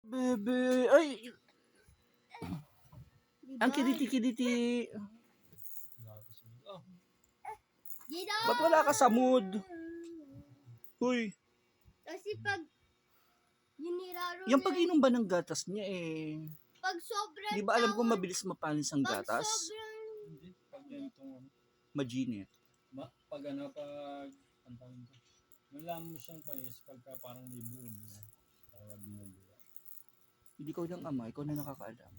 Bebe, ay, Diba? ang kiditi-kiditi. Gino! Ba't wala ka sa mood? Uy, Kasi pag niraro yung pag-inom ba ng gatas niya pag sobrang di ba alam ko mabilis mapanis ang pag gatas? sobrang Hindi, pag ganitong Majinit. pag ang tawag ko, malaman mo siyang panis pagka parang may buo nila. Tawag mo nila. Hindi ko ng ama, ikaw na nakakaalam.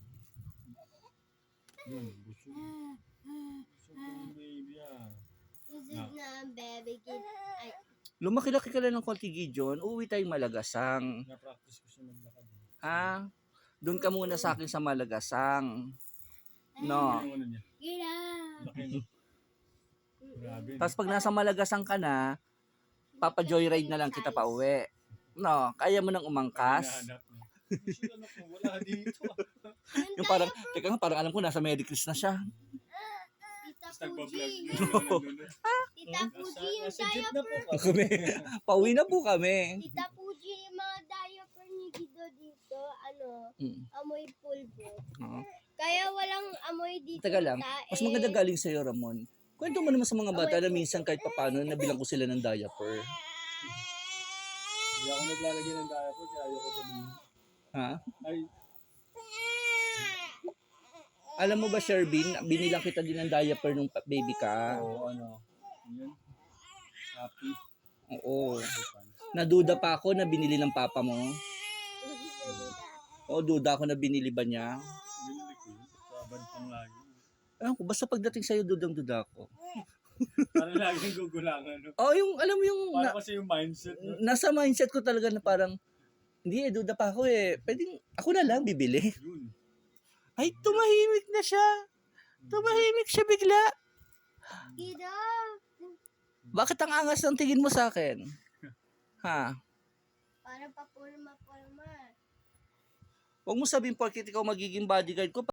Yun, busog. Busog yung baby busog na ang baby kid. Ay, Lumaki-laki ka lang ng konti, Gideon, uuwi tayong Malagasang. Na-practice ko siya maglakad. Ha? Doon ka muna sa akin sa Malagasang. No. Yung ano niya, Gino! laki no? Grabe. Tapos pag nasa Malagasang ka na, papa-joyride na lang kita pa uwi. No, kaya mo nang umangkas. Hinahanap niya. Busog anak mo, wala dito. Yung parang, teka nga, parang alam ko nasa Medicris na siya. Tita Tapos nagbablog Fuji. yun. Nandun. Tita Fuji yung Nasa jeep na po diaper. Kami, pauwi na po kami. Tita Fuji yung mga diaper ni Guido dito. Amoy pulbo. Oo. Kaya walang amoy dito. Taga lang, mas maganda galing sa'yo, Ramon. Kwento mo naman sa mga bata na minsan kahit papano nabilang ko sila ng diaper. Hindi ako naglalagay ng diaper kaya ayoko sabihin. Ha? Ay, Alam mo ba, Sherbin, binilang kita din ng diaper nung baby ka. oo, ano. Yun. Happy. Oo. Naduda pa ako na binili ng papa mo. Oo, duda ako na binili ba niya. Binili ko yun. Sabad pang lagi. Ewan ko, basta pagdating sa'yo, dudang-duda ako. Parang laging gugulangan. No? Oo, yung, alam mo yung, Parang kasi yung mindset. No? nasa mindset ko talaga na parang, hindi duda pa ako pwedeng, ako na lang bibili. Yun. Ay, tumahimik na siya. Tumahimik siya bigla. Guido! Bakit ang angas ng tingin mo sa akin? Ha? Para papurma-purma. Huwag mo sabihin porkit ikaw magiging bodyguard ko,